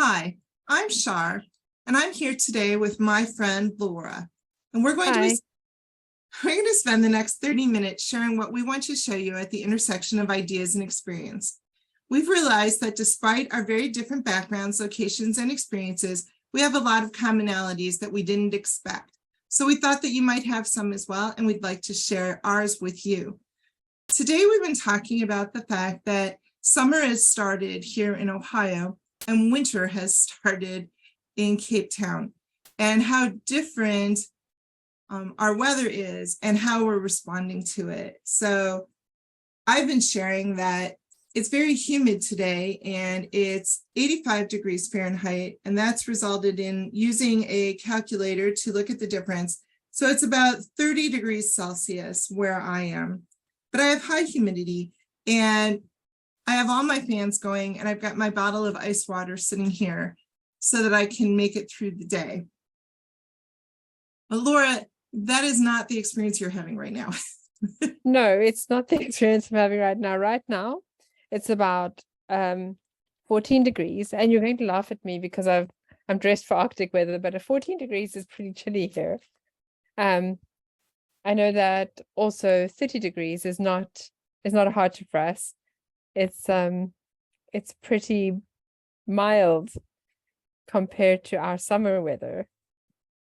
Hi, I'm Char, and I'm here today with my friend Laura. And Hi. we're going to spend the next 30 minutes sharing what we want to show you at the intersection of ideas and experience. We've realized that despite our very different backgrounds, locations, and experiences, we have a lot of commonalities that we didn't expect. So we thought that you might have some as well, and we'd like to share ours with you. Today, we've been talking about the fact that summer has started here in Ohio and winter has started in Cape Town, and how different our weather is and how we're responding to it. So I've been sharing that it's very humid today and it's 85 degrees Fahrenheit, and that's resulted in using a calculator to look at the difference. So it's about 30 degrees Celsius where I am, but I have high humidity and I have all my fans going, and I've got my bottle of ice water sitting here so that I can make it through the day. But Laura, that is not the experience you're having right now. No, it's not the experience I'm having right now. Right now, it's about 14 degrees, and you're going to laugh at me because I'm dressed for Arctic weather, but 14 degrees is pretty chilly here. I know that also 30 degrees is not a hardship for us. It's pretty mild compared to our summer weather.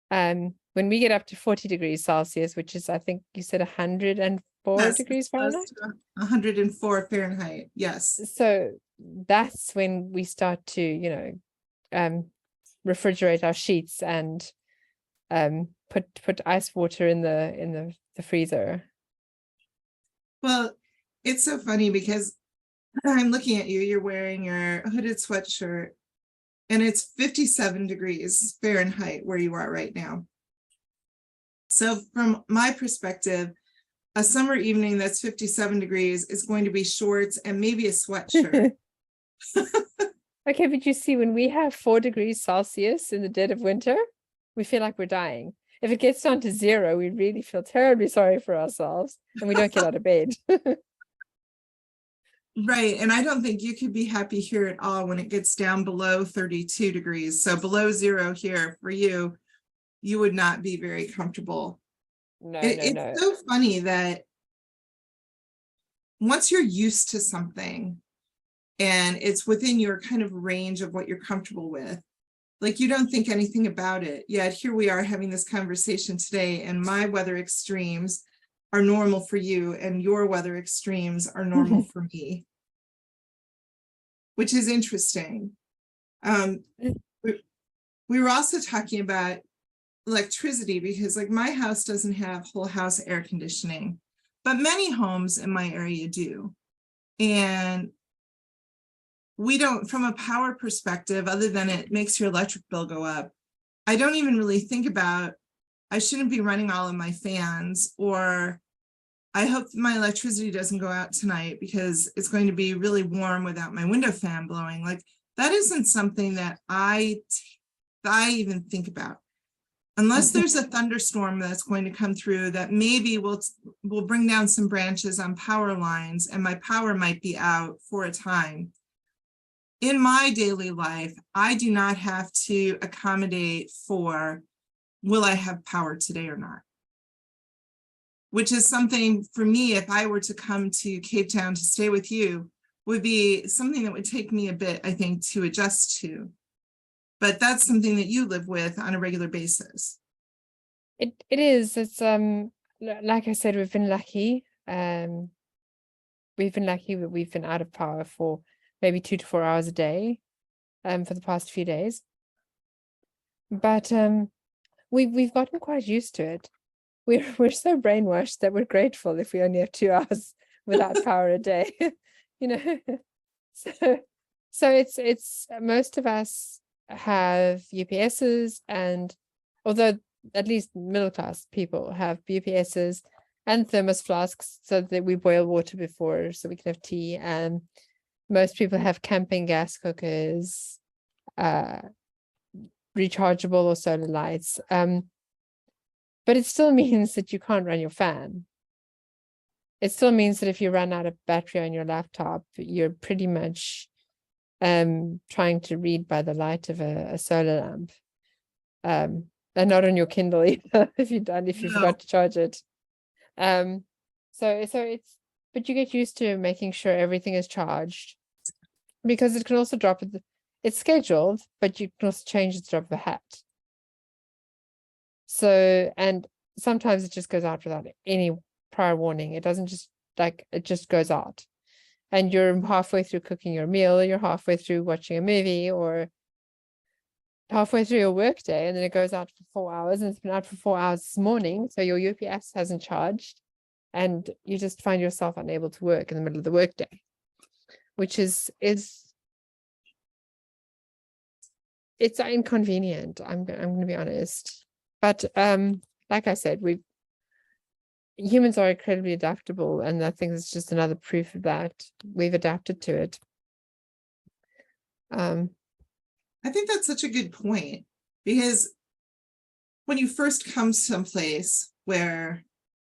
When we get up to 40 degrees Celsius, which is, I think you said 104 degrees Fahrenheit. 104 Fahrenheit, yes. So that's when we start to, refrigerate our sheets and put ice water in the freezer. Well, it's so funny because I'm looking at you, you're wearing your hooded sweatshirt, and it's 57 degrees Fahrenheit where you are right now. So from my perspective, a summer evening that's 57 degrees is going to be shorts and maybe a sweatshirt. Okay, but you see, when we have 4 degrees Celsius in the dead of winter, we feel like we're dying. If it gets down to 0, we really feel terribly sorry for ourselves and we don't get out of bed. Right. And I don't think you could be happy here at all when it gets down below 32 degrees. So below 0 here for you, you would not be very comfortable. No. It's so funny that once you're used to something and it's within your kind of range of what you're comfortable with, like you don't think anything about it. Yet here we are having this conversation today, and my weather extremes are normal for you and your weather extremes are normal for me, which is interesting. We were also talking about electricity because like my house doesn't have whole house air conditioning, but many homes in my area do. And we don't, from a power perspective, other than it makes your electric bill go up, I don't even really think about, I shouldn't be running all of my fans, or I hope my electricity doesn't go out tonight because it's going to be really warm without my window fan blowing. Like that isn't something that I even think about. Unless there's a thunderstorm that's going to come through that maybe will bring down some branches on power lines and my power might be out for a time. In my daily life, I do not have to accommodate for, will I have power today or not? Which is something for me, if I were to come to Cape Town to stay with you, would be something that would take me a bit, I think, to adjust to. But that's something that you live with on a regular basis. It is. It's like I said, we've been lucky. We've been lucky that we've been out of power for maybe 2 to 4 hours a day for the past few days. But we've gotten quite used to it. We're so brainwashed that we're grateful if we only have 2 hours without power a day. So it's most of us have UPSs, and although at least middle class people have UPSs and thermos flasks so that we boil water before so we can have tea, and most people have camping gas cookers, rechargeable or solar lights, but it still means that you can't run your fan. It still means that if you run out of battery on your laptop, you're pretty much trying to read by the light of a solar lamp. And not on your Kindle either, if you No. forgot to charge it. So it's, but you get used to making sure everything is charged, because it can also drop at it's scheduled, but you can also change the drop of a hat. So, and sometimes it just goes out without any prior warning. It doesn't just it just goes out. And you're halfway through cooking your meal, you're halfway through watching a movie, or halfway through your work day, and then it goes out for 4 hours, and it's been out for 4 hours this morning. So your UPS hasn't charged, and you just find yourself unable to work in the middle of the workday, which is it's inconvenient. I'm going to be honest, but like I said, humans are incredibly adaptable, and I think it's just another proof of that. We've adapted to it. I think that's such a good point, because when you first come someplace where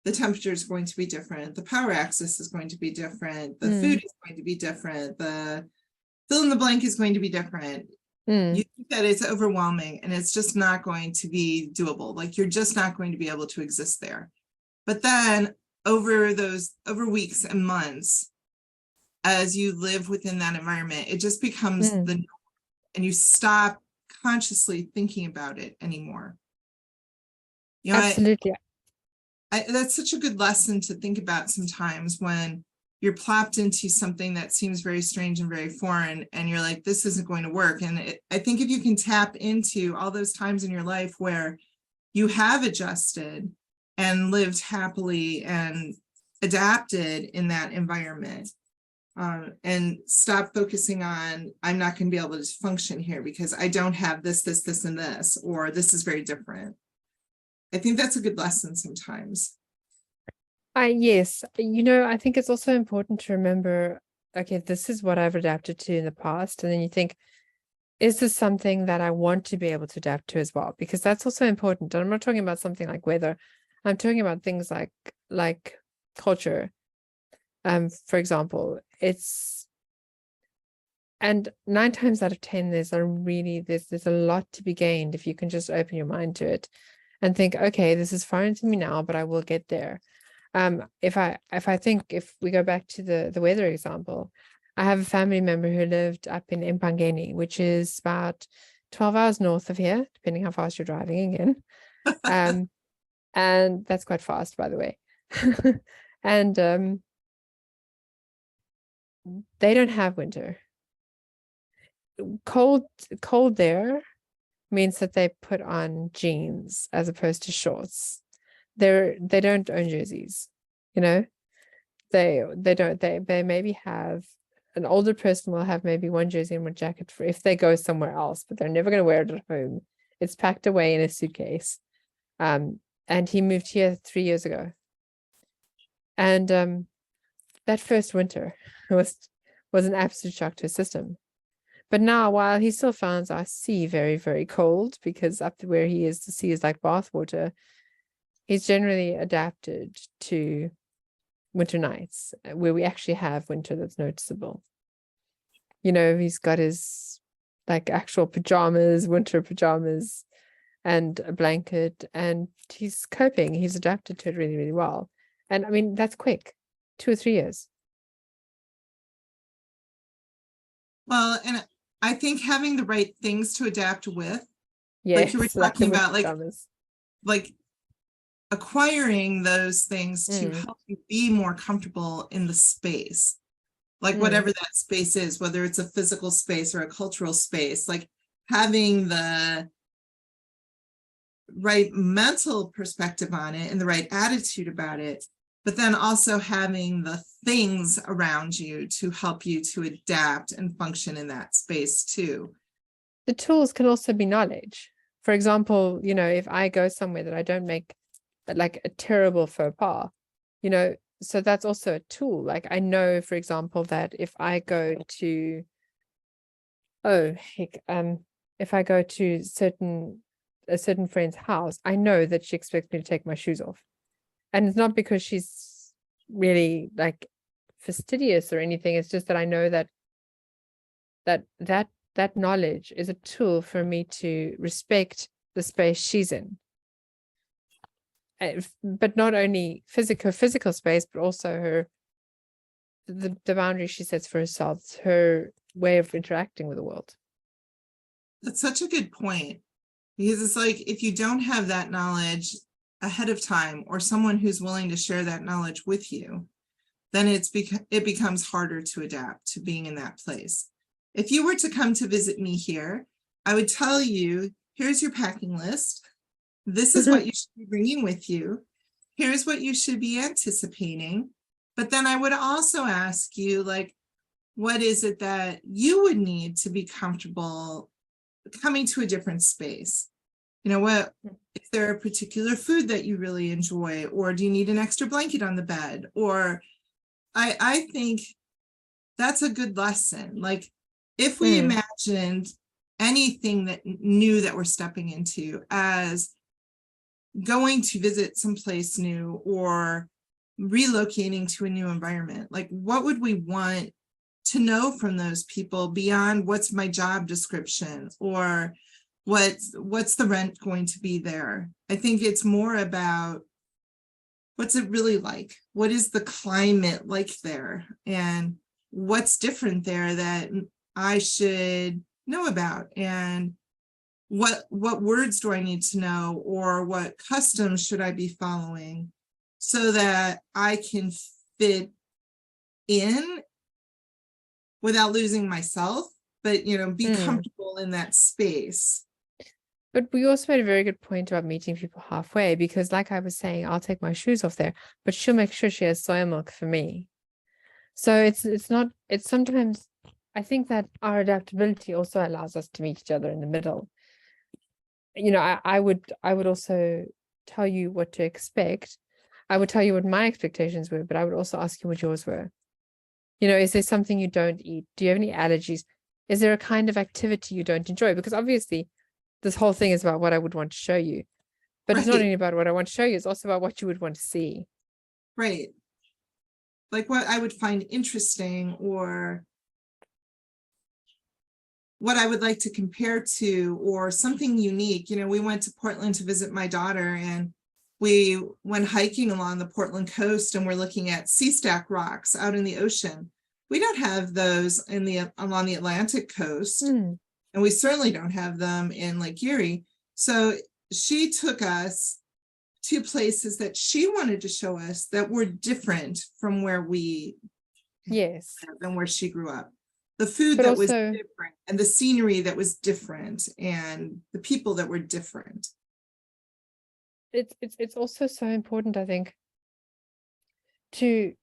the temperature is going to be different, the power access is going to be different, the food is going to be different, the fill in the blank is going to be different. You think that it's overwhelming, and it's just not going to be doable. Like, you're just not going to be able to exist there. But then over weeks and months, as you live within that environment, it just becomes the norm, and you stop consciously thinking about it anymore. You know, absolutely. that's such a good lesson to think about sometimes when you're plopped into something that seems very strange and very foreign, and you're like, this isn't going to work. And I think if you can tap into all those times in your life where you have adjusted and lived happily and adapted in that environment, and stop focusing on, I'm not going to be able to function here because I don't have this, and this, or this is very different. I think that's a good lesson sometimes. Yes, I think it's also important to remember, okay, this is what I've adapted to in the past. And then you think, is this something that I want to be able to adapt to as well? Because that's also important. And I'm not talking about something like weather. I'm talking about things like culture. For example, and 9 times out of 10, there's a lot to be gained if you can just open your mind to it and think, okay, this is foreign to me now, but I will get there. If we go back to the weather example, I have a family member who lived up in Mpangeni, which is about 12 hours north of here, depending how fast you're driving again. And that's quite fast, by the way. And they don't have winter. Cold there means that they put on jeans as opposed to shorts. They don't own jerseys, they maybe have, an older person will have maybe one jersey and one jacket for if they go somewhere else, but they're never going to wear it at home. It's packed away in a suitcase. And he moved here 3 years ago, and that first winter was an absolute shock to his system. But now, while he still finds our sea very, very cold, because up to where he is, the sea is like bath water, he's generally adapted to winter nights where we actually have winter that's noticeable. He's got his actual pajamas, winter pajamas, and a blanket, and he's coping. He's adapted to it really, really well. And I mean, that's quick, 2 or 3 years. Well, and I think having the right things to adapt with, yes, like you were talking about, pajamas. like acquiring those things to help you be more comfortable in the space, like whatever that space is, whether it's a physical space or a cultural space, like having the right mental perspective on it and the right attitude about it, but then also having the things around you to help you to adapt and function in that space too. The tools can also be knowledge. For example, if I go somewhere that I don't make like a terrible faux pas, so that's also a tool. Like, I know, for example, that if I go to if I go to a certain friend's house, I know that she expects me to take my shoes off. And it's not because she's really fastidious or anything. It's just that I know that that knowledge is a tool for me to respect the space she's in. But not only physical space, but also the boundaries she sets for herself, her way of interacting with the world. That's such a good point, because it's like, if you don't have that knowledge ahead of time, or someone who's willing to share that knowledge with you, then it becomes harder to adapt to being in that place. If you were to come to visit me here, I would tell you, here's your packing list. This is what you should be bringing with you. Here's what you should be anticipating. But then I would also ask you, like, what is it that you would need to be comfortable coming to a different space? You know, what, is there a particular food that you really enjoy, or do you need an extra blanket on the bed? Or I think that's a good lesson. Like, if we imagined anything that new that we're stepping into as going to visit someplace new or relocating to a new environment, like, what would we want to know from those people beyond what's my job description, or what's the rent going to be there? I think it's more about, what's it really like? What is the climate like there? And what's different there that I should know about? And what words do I need to know, or what customs should I be following, so that I can fit in without losing myself, but, you know, be comfortable in that space. But we also made a very good point about meeting people halfway, because like I was saying, I'll take my shoes off there, but she'll make sure she has soy milk for me. So it's sometimes, I think that our adaptability also allows us to meet each other in the middle. You know, I would also tell you what to expect. I would tell you what my expectations were, but I would also ask you what yours were. You know, is there something you don't eat? Do you have any allergies? Is there a kind of activity you don't enjoy? Because obviously this whole thing is about what I would want to show you, but it's not only about what I want to show you, it's also about what you would want to see. Right. Like, what I would find interesting, or what I would like to compare to, or something unique. You know, we went to Portland to visit my daughter, and we went hiking along the Portland coast, and we're looking at sea stack rocks out in the ocean. We don't have those along the Atlantic coast, and we certainly don't have them in Lake Erie. So she took us to places that she wanted to show us that were different from where than where she grew up. The food But that also, was different, and the scenery that was different, and the people that were different. it's also so important, I think, to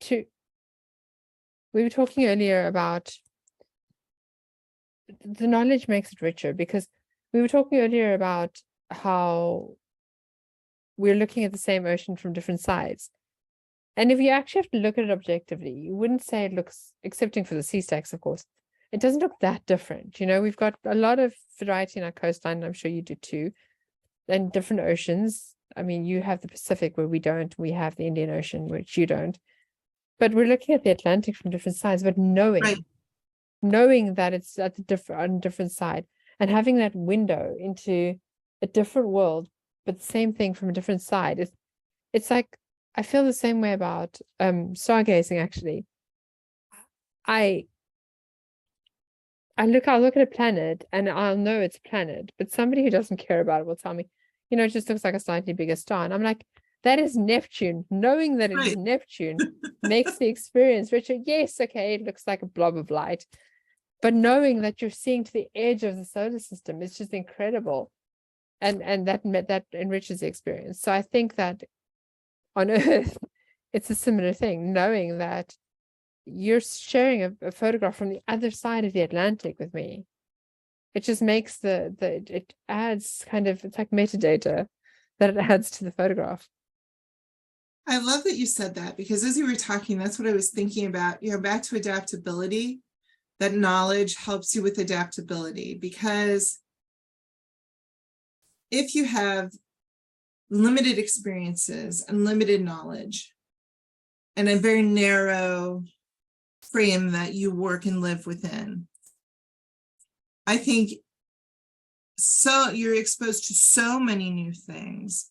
we were talking earlier about the knowledge makes it richer, because we were talking earlier about how we're looking at the same ocean from different sides. And if you actually have to look at it objectively, you wouldn't say it looks, excepting for the sea stacks, of course, it doesn't look that different. You know, we've got a lot of variety in our coastline, I'm sure you do too, and different oceans. I mean, you have the Pacific where we don't, we have the Indian Ocean, which you don't. But we're looking at the Atlantic from different sides, but knowing that it's at on a different side, and having that window into a different world, but the same thing from a different side. It's like, I feel the same way about stargazing, actually. I'll look at a planet and I'll know it's a planet, but somebody who doesn't care about it will tell me, you know, it just looks like a slightly bigger star. And I'm like, that is Neptune. Knowing that it is Neptune makes the experience richer. Yes, okay, it looks like a blob of light, but knowing that you're seeing to the edge of the solar system is just incredible. And that enriches the experience. So I think that on Earth, it's a similar thing, knowing that you're sharing a photograph from the other side of the Atlantic with me. It just makes it adds kind of, it's like metadata that it adds to the photograph. I love that you said that, because as you were talking, that's what I was thinking about, you know, back to adaptability, that knowledge helps you with adaptability, because if you have limited experiences and limited knowledge and a very narrow frame that you work and live within, I think so you're exposed to so many new things,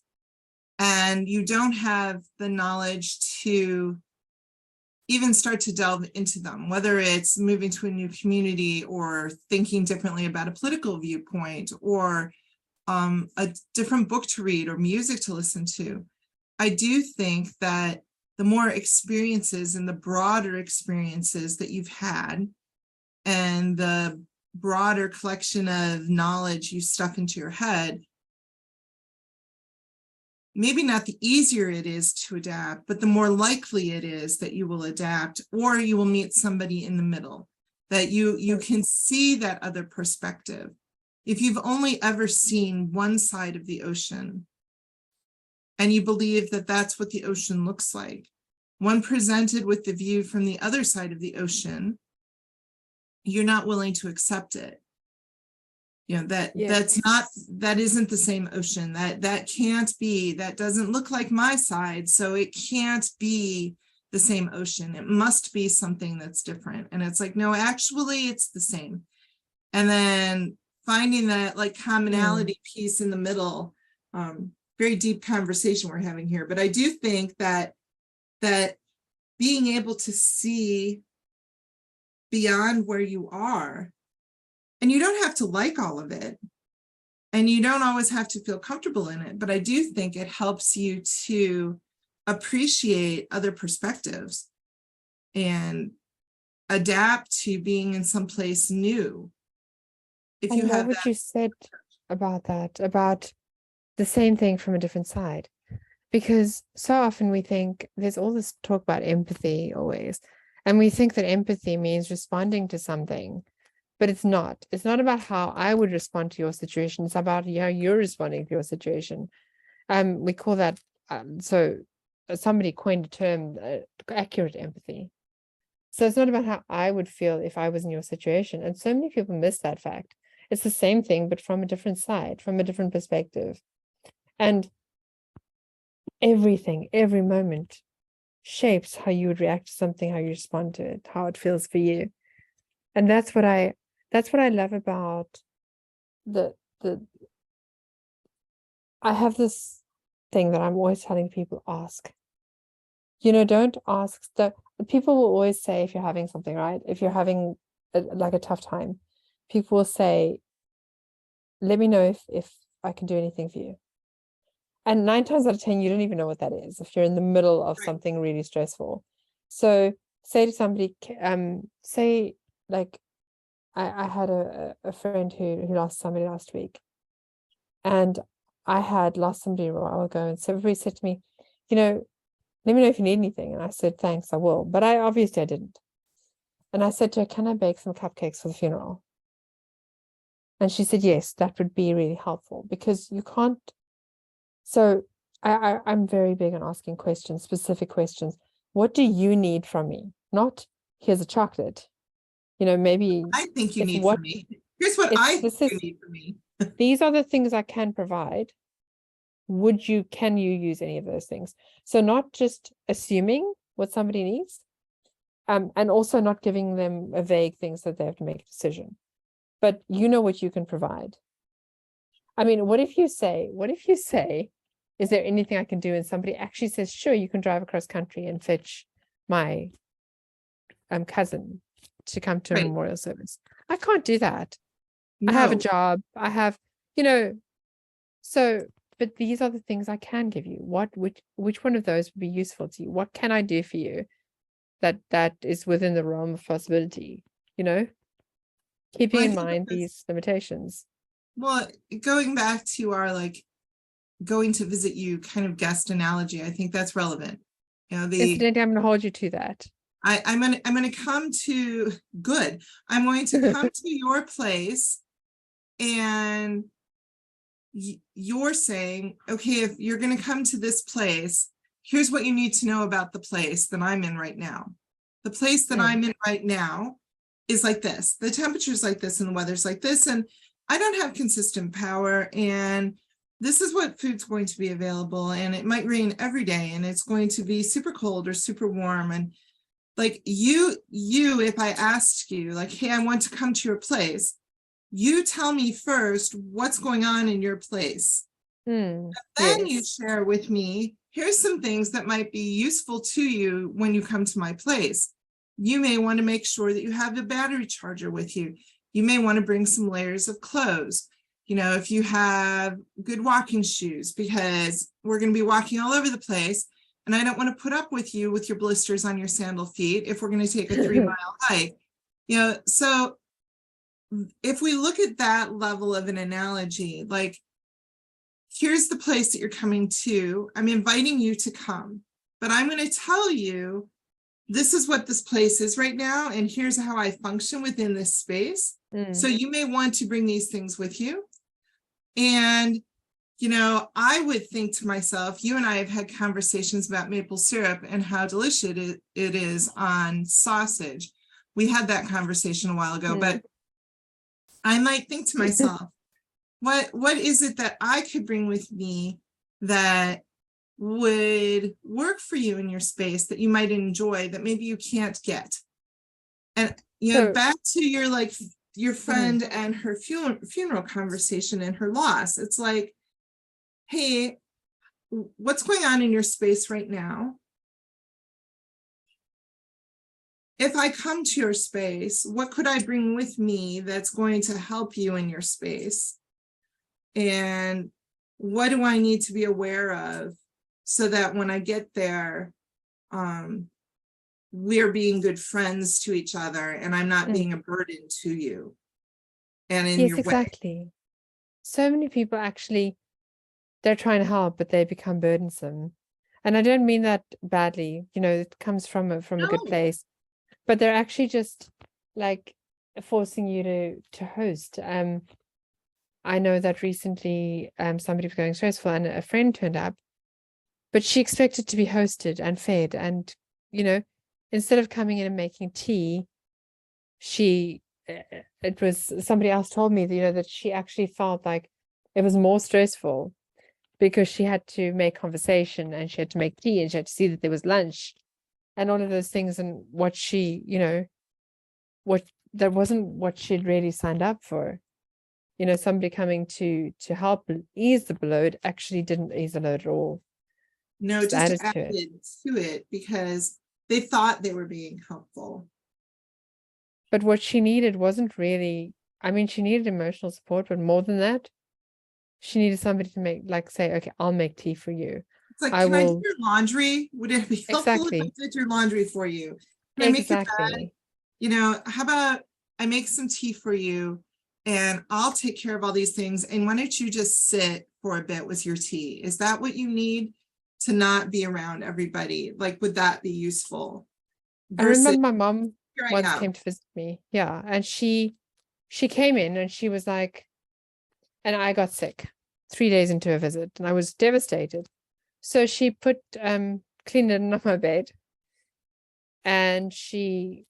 and you don't have the knowledge to even start to delve into them, whether it's moving to a new community or thinking differently about a political viewpoint or a different book to read or music to listen to. I do think that the more experiences and the broader experiences that you've had and the broader collection of knowledge you stuff into your head, maybe not the easier it is to adapt, but the more likely it is that you will adapt, or you will meet somebody in the middle, that you can see that other perspective. If you've only ever seen one side of the ocean and you believe that that's what the ocean looks like, when presented with the view from the other side of the ocean, you're not willing to accept it. You know, that isn't the same ocean. That can't be, that doesn't look like my side, so it can't be the same ocean. It must be something that's different. And it's like, no, actually it's the same. And then finding that like commonality piece in the middle, very deep conversation we're having here. But I do think that being able to see beyond where you are, and you don't have to like all of it, and you don't always have to feel comfortable in it, but I do think it helps you to appreciate other perspectives and adapt to being in some place new. If you have what you said about that, about the same thing from a different side, because so often we think there's all this talk about empathy always, and we think that empathy means responding to something. But it's not. It's not about how I would respond to your situation. It's about how you're responding to your situation. We call that, so somebody coined a term, accurate empathy. So it's not about how I would feel if I was in your situation. And so many people miss that fact. It's the same thing, but from a different side, from a different perspective. And everything, every moment shapes how you would react to something, how you respond to it, how it feels for you. And that's what I love about I have this thing that I'm always telling people, ask. Don't ask. People will always say, if you're having something, right? If you're having a tough time, people will say, let me know if I can do anything for you. And 9 times out of 10, you don't even know what that is if you're in the middle of something really stressful. So say to somebody, say like, I had a friend who lost somebody last week, and I had lost somebody a while ago, and so everybody said to me, let me know if you need anything. And I said, thanks, I will. But I didn't. And I said to her, can I bake some cupcakes for the funeral? And she said, yes, that would be really helpful, because you can't. So I'm very big on asking questions, specific questions. What do you need from me? Not, here's a chocolate. Maybe I think you need from me. Here's what I think you need from me. These are the things I can provide. Can you use any of those things? So not just assuming what somebody needs, and also not giving them a vague things that they have to make a decision, but what you can provide. I mean, what if you say, is there anything I can do? And somebody actually says, sure, you can drive across country and fetch my cousin to come to a memorial service. I can't do that. No. I have a job. I have, so, but these are the things I can give you. Which one of those would be useful to you? What can I do for you that is within the realm of possibility, keeping in mind these limitations. Well, going back to our going to visit you kind of guest analogy, I think that's relevant. Incidentally, I'm going to hold you to that. I'm going to come to I'm going to come to your place, and you're saying, okay, if you're going to come to this place, here's what you need to know about the place that I'm in right now. The place that I'm in right now is like this. The temperature's like this and the weather's like this, and I don't have consistent power, and this is what food's going to be available, and it might rain every day, and it's going to be super cold or super warm. And like you, if I asked you like, hey, I want to come to your place, you tell me first what's going on in your place. Then you Yes. share with me, here's some things that might be useful to you when you come to my place. You may want to make sure that you have a battery charger with you. You may want to bring some layers of clothes. You know, if you have good walking shoes, because we're going to be walking all over the place. And I don't want to put up with you with your blisters on your sandal feet if we're going to take a 3-mile hike. You know, so if we look at that level of an analogy, like, here's the place that you're coming to. I'm inviting you to come, but I'm going to tell you, this is what this place is right now, and here's how I function within this space. So you may want to bring these things with you. And, you know, I would think to myself, you and I have had conversations about maple syrup and how delicious it is on sausage. We had that conversation a while ago, but I might think to myself, what is it that I could bring with me that would work for you in your space, that you might enjoy, that maybe you can't get? And, you know, back to your, like, your friend and her funeral conversation and her loss. It's like, hey, what's going on in your space right now? If I come to your space, what could I bring with me that's going to help you in your space? And what do I need to be aware of so that when I get there, we're being good friends to each other and I'm not being a burden to you and in your way. Exactly. So many people actually, they're trying to help, but they become burdensome. And I don't mean that badly, you know, it comes from a good place, but they're actually just like forcing you to host. I know that recently somebody was going stressful and a friend turned up, but she expected to be hosted and fed. And, you know, instead of coming in and making tea, it was somebody else told me that, you know, that she actually felt like it was more stressful because she had to make conversation and she had to make tea and she had to see that there was lunch and all of those things. And what she, you know, that wasn't what she'd really signed up for. You know, somebody coming to help ease the load actually didn't ease the load at all. No, just added to it because they thought they were being helpful. But what she needed wasn't really, I mean, she needed emotional support, but more than that, she needed somebody to make, like, say, okay, I'll make tea for you. It's like, can I do your laundry? Would it be helpful if I did your laundry for you? Can I make your bed? You know, how about I make some tea for you and I'll take care of all these things. And why don't you just sit for a bit with your tea? Is that what you need to not be around everybody? Like, would that be useful? I remember my mom once came to visit me. Yeah. And she came in and she was like, and I got sick 3 days into a visit and I was devastated. So she put clean linen on my bed and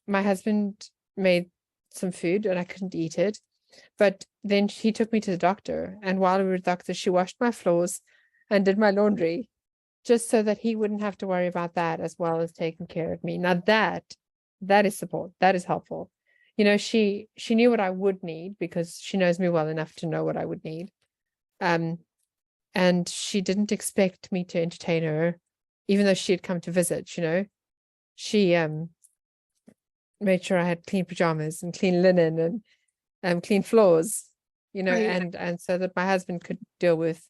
my husband made some food and I couldn't eat it. But then he took me to the doctor. And while we were at the doctor, she washed my floors and did my laundry just so that he wouldn't have to worry about that as well as taking care of me. Now that is support. That is helpful. You know, she knew what I would need because she knows me well enough to know what I would need. And she didn't expect me to entertain her, even though she had come to visit, you know. She made sure I had clean pajamas and clean linen and clean floors, you know, and so that my husband could deal with,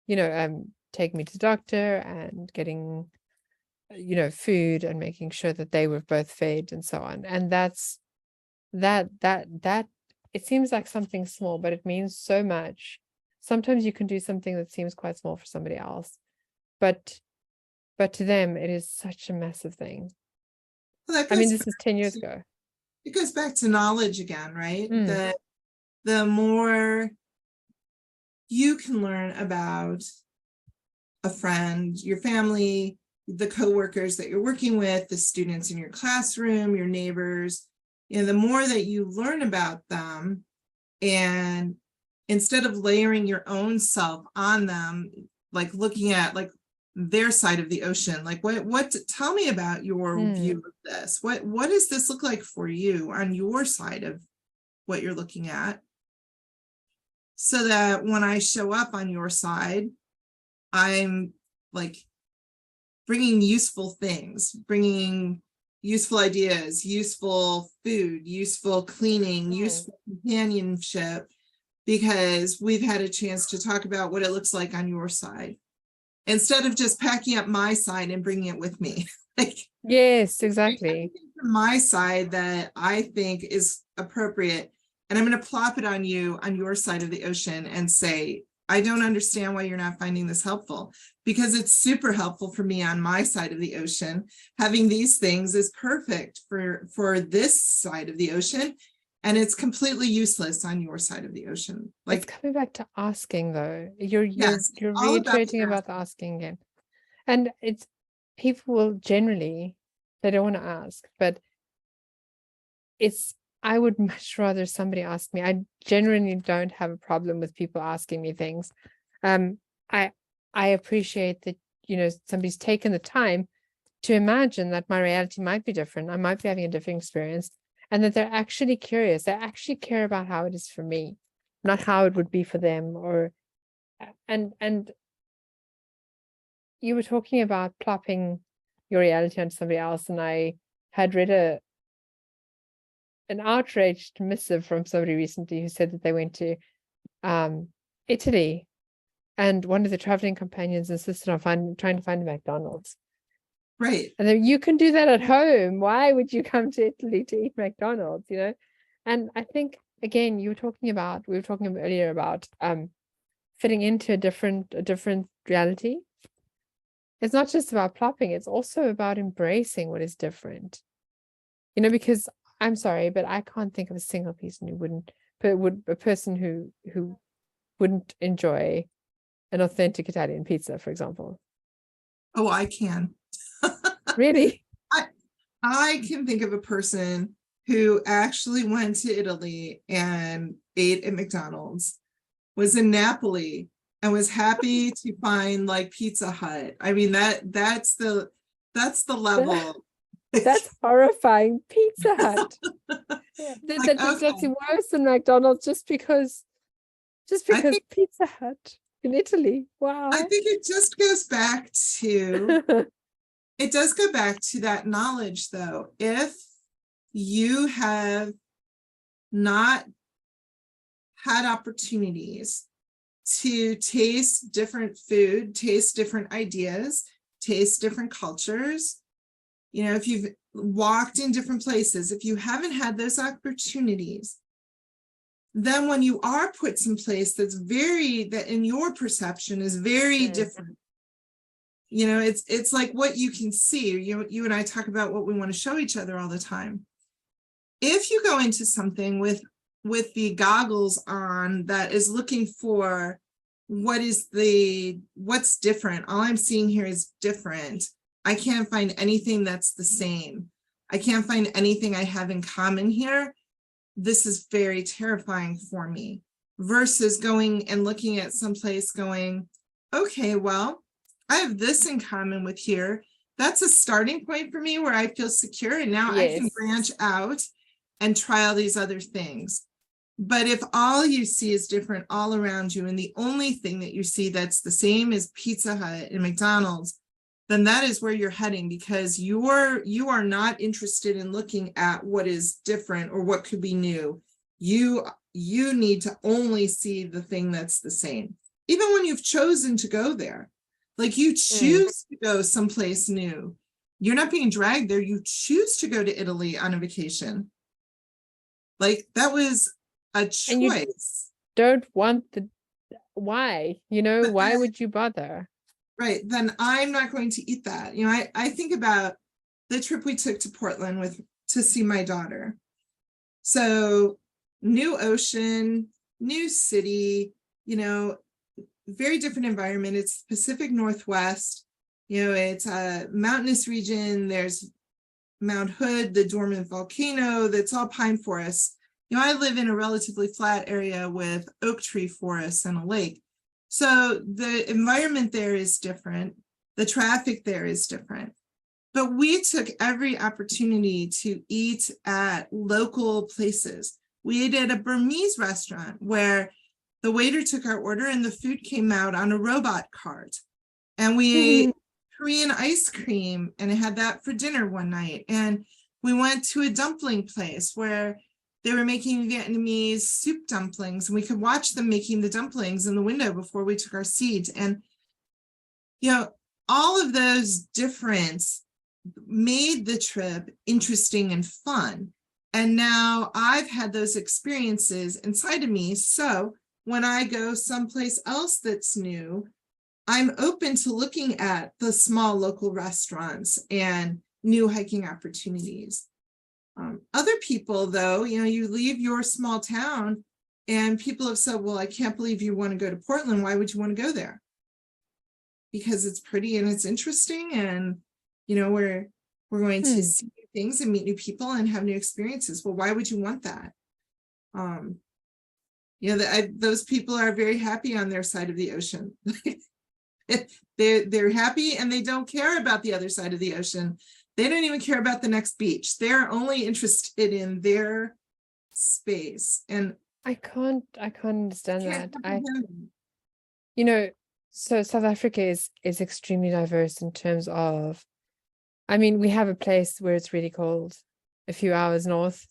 you know, taking me to the doctor and getting, you know, food and making sure that they were both fed and so on. And that's that it seems like something small, but it means so much. Sometimes you can do something that seems quite small for somebody else, but to them it is such a massive thing. Well, I mean, this is 10 years ago. It goes back to knowledge again, right? That the more you can learn about a friend, your family, the coworkers that you're working with, the students in your classroom, your neighbors, you know, the more that you learn about them, and instead of layering your own self on them, like looking at like their side of the ocean, like what tell me about your view of this. What does this look like for you on your side of what you're looking at? so that when I show up on your side, I'm like bringing useful things, bringing useful ideas, useful food, useful cleaning, useful companionship, because we've had a chance to talk about what it looks like on your side, instead of just packing up my side and bringing it with me. Like, Yes, exactly. from my side that I think is appropriate, and I'm going to plop it on you on your side of the ocean and say, I don't understand why you're not finding this helpful, because it's super helpful for me on my side of the ocean. Having these things is perfect for this side of the ocean, and it's completely useless on your side of the ocean. It's Like, coming back to asking though. You're yes, all about reiterating about the asking again. And it's people will generally, they don't want to ask, but I would much rather somebody ask me. I genuinely don't have a problem with people asking me things. I appreciate that, somebody's taken the time to imagine that my reality might be different. I might be having a different experience, and that they're actually curious. They actually care about how it is for me, not how it would be for them. And you were talking about plopping your reality onto somebody else, and I had read an outraged missive from somebody recently who said that they went to Italy, and one of the traveling companions insisted on trying to find a McDonald's. right. And then, you can do that at home. Why would you come to Italy to eat McDonald's? And I think, again, we were talking earlier about fitting into a different reality. It's not just about plopping, it's also about embracing what is different. Because I'm sorry, but I can't think of a single person a person who wouldn't enjoy an authentic Italian pizza, for example. Oh, I can. Really? I can think of a person who actually went to Italy and ate at McDonald's, was in Napoli, and was happy to find like Pizza Hut. I mean, that's the level. That's horrifying. Pizza Hut. Like, That's okay. worse than McDonald's just because I think Pizza Hut in Italy. Wow. I think it just goes back to it does go back to that knowledge, though. If you have not had opportunities to taste different food, taste different ideas, taste different cultures, if you've walked in different places, if you haven't had those opportunities, then when you are put someplace that in your perception is very different, it's like what you can see. You and I talk about what we want to show each other all the time. If you go into something with the goggles on that is looking for what's different, all I'm seeing here is different. I can't find anything that's the same. I can't find anything I have in common here. This is very terrifying for me, versus going and looking at someplace going, okay, well, I have this in common with here. That's a starting point for me where I feel secure. And now I can branch out and try all these other things. But if all you see is different all around you, and the only thing that you see that's the same is Pizza Hut and McDonald's, then that is where you're heading, because you are not interested in looking at what is different or what could be new. You need to only see the thing that's the same, even when you've chosen to go there. Like, you choose to go someplace new. You're not being dragged there. You choose to go to Italy on a vacation. Like, that was a choice. And you don't want why? Why would you bother? Right. Then I'm not going to eat that. I think about the trip we took to Portland to see my daughter. So, new ocean, new city, very different environment. It's Pacific Northwest. It's a mountainous region. There's Mount Hood, the dormant volcano, that's all pine forests. I live in a relatively flat area with oak tree forests and a lake. So the environment there is different. The traffic there is different. But we took every opportunity to eat at local places. We ate at a Burmese restaurant where the waiter took our order and the food came out on a robot cart. And we ate Korean ice cream and had that for dinner one night. And we went to a dumpling place where they were making Vietnamese soup dumplings, and we could watch them making the dumplings in the window before we took our seat. And, all of those difference made the trip interesting and fun. And now I've had those experiences inside of me. So when I go someplace else that's new, I'm open to looking at the small local restaurants and new hiking opportunities. Other people, though, you leave your small town and people have said, well, I can't believe you want to go to Portland. Why would you want to go there? Because it's pretty and it's interesting, and we're going to see new things and meet new people and have new experiences. Well, why would you want that? Those people are very happy on their side of the ocean. They're happy and they don't care about the other side of the ocean. They don't even care about the next beach. They're only interested in their space. And I can't understand that. So South Africa is extremely diverse in terms of, we have a place where it's really cold, a few hours north,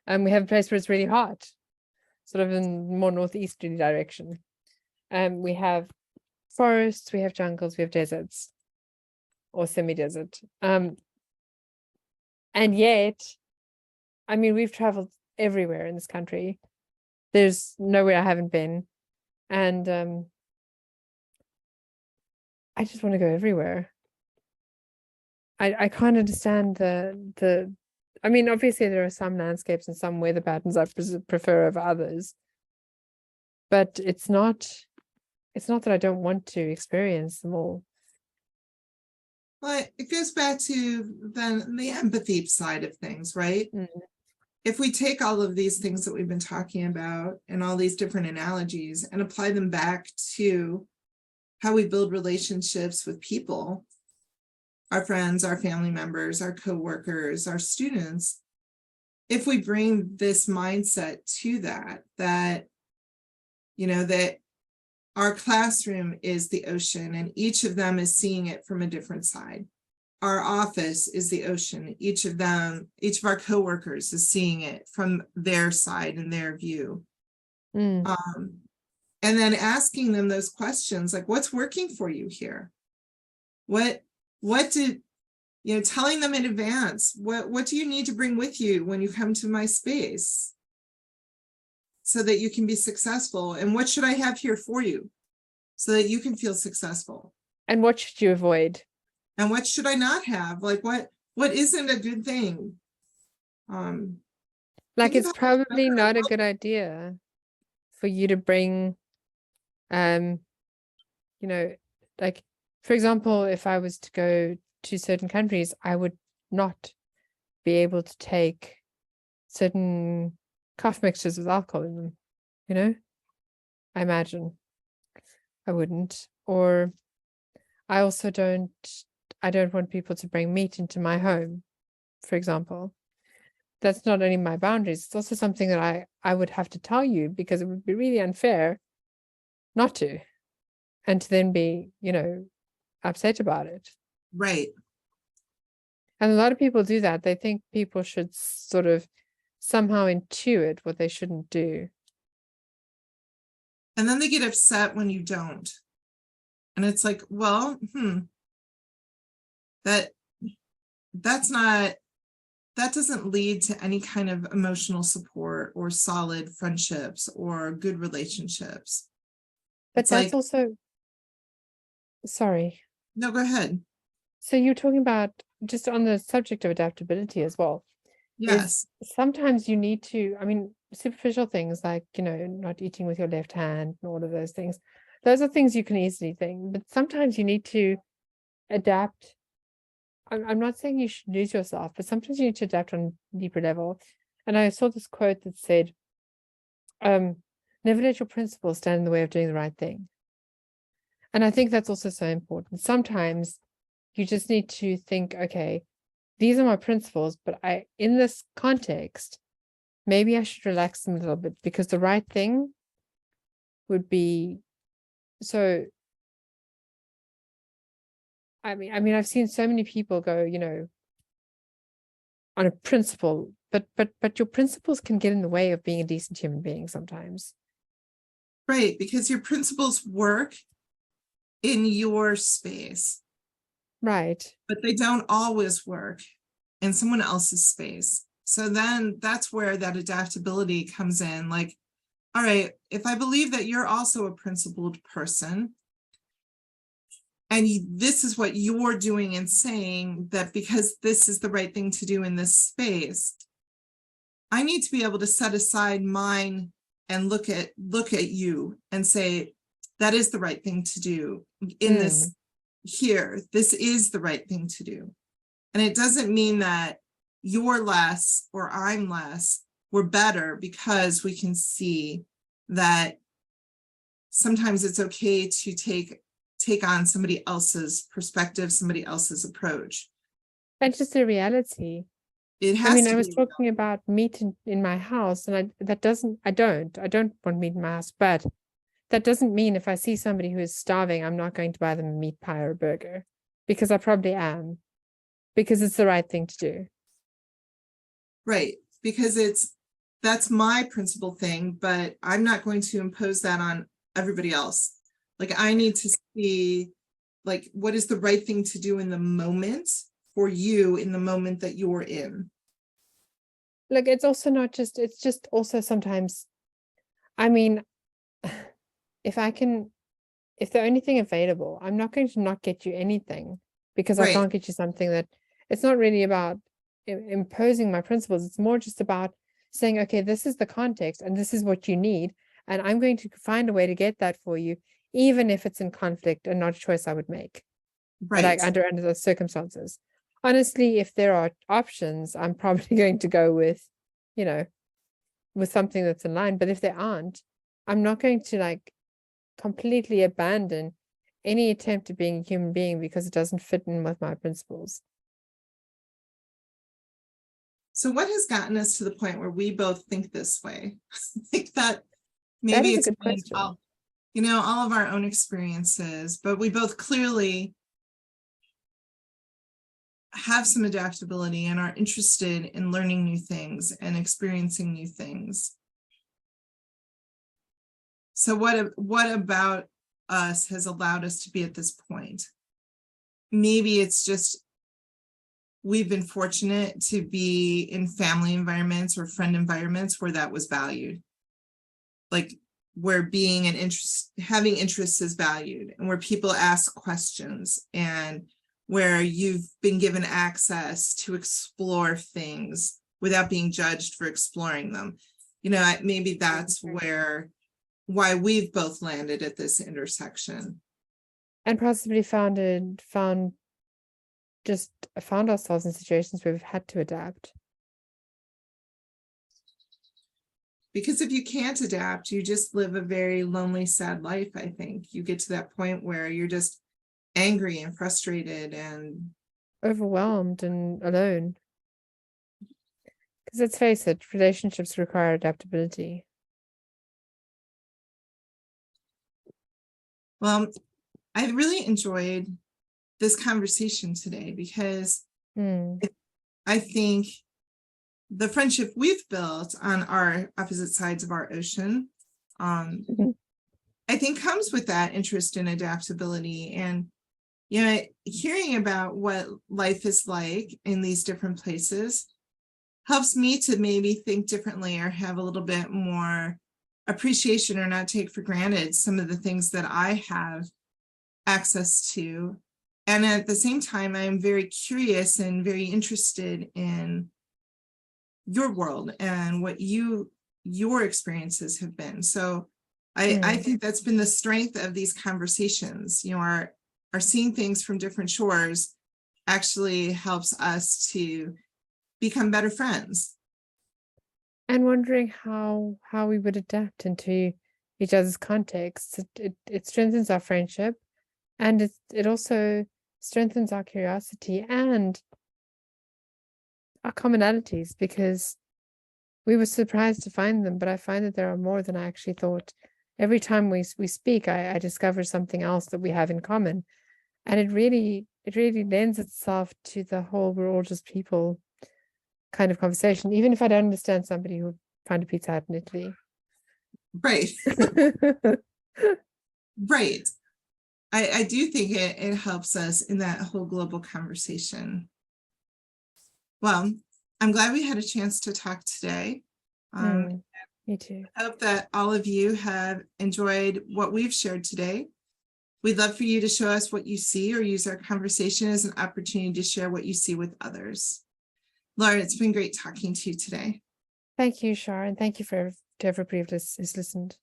and we have a place where it's really hot, sort of in more northeasterly direction. We have forests, we have jungles, we have deserts or semi-desert. And yet, we've traveled everywhere in this country. There's nowhere I haven't been. And I just want to go everywhere. I can't understand obviously there are some landscapes and some weather patterns I prefer over others, but it's not that I don't want to experience them all. Well, it goes back to then the empathy side of things, right? Mm-hmm. If we take all of these things that we've been talking about and all these different analogies and apply them back to how we build relationships with people, our friends, our family members, our coworkers, our students, if we bring this mindset to that our classroom is the ocean and each of them is seeing it from a different side. Our office is the ocean. Each of our coworkers is seeing it from their side and their view. And then asking them those questions like, what's working for you here? Telling them in advance, what do you need to bring with you when you come to my space so that you can be successful? And what should I have here for you so that you can feel successful? And what should you avoid? And what should I not have? Like what isn't a good thing? It's probably not a good idea for you to bring, for example, if I was to go to certain countries, I would not be able to take certain cough mixtures with alcohol in them, I imagine I wouldn't. Or I also don't want people to bring meat into my home, for example. That's not only my boundaries, it's also something that I would have to tell you, because it would be really unfair not to, and to then be, upset about it. Right. And a lot of people do that. They think people should sort of somehow intuit what they shouldn't do. And then they get upset when you don't. And it's like, well, that doesn't lead to any kind of emotional support or solid friendships or good relationships. But it's that's also, sorry. No, go ahead. So you're talking about, just on the subject of adaptability as well. Yes. Sometimes you need to, superficial things like, not eating with your left hand and all of those things. Those are things you can easily think, but sometimes you need to adapt. I'm not saying you should lose yourself, but sometimes you need to adapt on a deeper level. And I saw this quote that said, never let your principles stand in the way of doing the right thing. And I think that's also so important. Sometimes you just need to think, okay, these are my principles, but in this context, maybe I should relax them a little bit, because the right thing would be, so I mean, I've seen so many people go, on a principle, but your principles can get in the way of being a decent human being sometimes. Right, because your principles work in your space, Right. but they don't always work in someone else's space. So then that's where that adaptability comes in. Like, all right, if I believe that you're also a principled person, and this is what you're doing and saying, that because this is the right thing to do in this space, I need to be able to set aside mine and look at you and say, that is the right thing to do in this here. This is the right thing to do. And it doesn't mean that you're less or I'm less. We're better because we can see that sometimes it's okay to take on somebody else's perspective, somebody else's approach. And just a reality. It has I mean, to I was be talking about meat in my house, and I don't want meat in my house, but that doesn't mean if I see somebody who is starving, I'm not going to buy them a meat pie or a burger, because I probably am, because it's the right thing to do. right, because that's my principal thing, but I'm not going to impose that on everybody else. Like, I need to see, like, what is the right thing to do in the moment for you in the moment that you're in. Like, it's also not just, it's just also sometimes, I mean, if the only thing available, I'm not going to not get you anything because I Right, can't get you something that, it's not really about imposing my principles. It's more just about saying, okay, this is the context and this is what you need. And I'm going to find a way to get that for you, even if it's in conflict and not a choice I would make. right, Like under those circumstances. Honestly, if there are options, I'm probably going to go with, with something that's in line. But if there aren't, I'm not going to like completely abandon any attempt at being a human being because it doesn't fit in with my principles. so what has gotten us to the point where we both think this way? Like that, That maybe is a it's good question. all of our own experiences, but we both clearly have some adaptability and are interested in learning new things and experiencing new things. So what about us has allowed us to be at this point? Maybe it's just we've been fortunate to be in family environments or friend environments where that was valued. Like where being an interest, having interests is valued, and where people ask questions, and where you've been given access to explore things without being judged for exploring them. Maybe that's why we've both landed at this intersection. And possibly found ourselves in situations where we've had to adapt. Because if you can't adapt, you just live a very lonely, sad life. I think you get to that point where you're just angry and frustrated and Overwhelmed and alone. Because let's face it, relationships require adaptability. well, I really enjoyed this conversation today because I think the friendship we've built on our opposite sides of our ocean, I think comes with that interest in adaptability and, hearing about what life is like in these different places helps me to maybe think differently or have a little bit more appreciation or not take for granted some of the things that I have access to. And at the same time, I'm very curious and very interested in your world and what your experiences have been. So I think that's been the strength of these conversations. Our seeing things from different shores actually helps us to become better friends. And wondering how we would adapt into each other's contexts. It strengthens our friendship, and it also strengthens our curiosity and our commonalities, because we were surprised to find them, but I find that there are more than I actually thought. every time we speak, I discover something else that we have in common. And it really lends itself to the whole we're all just people kind of conversation, even if I don't understand somebody who found a pizza hut in Italy. Right. Right. I do think it helps us in that whole global conversation. Well, I'm glad we had a chance to talk today. Me too. I hope that all of you have enjoyed what we've shared today. We'd love for you to show us what you see or use our conversation as an opportunity to share what you see with others. Laura, it's been great talking to you today. Thank you, Char, and thank you to everybody who's listened.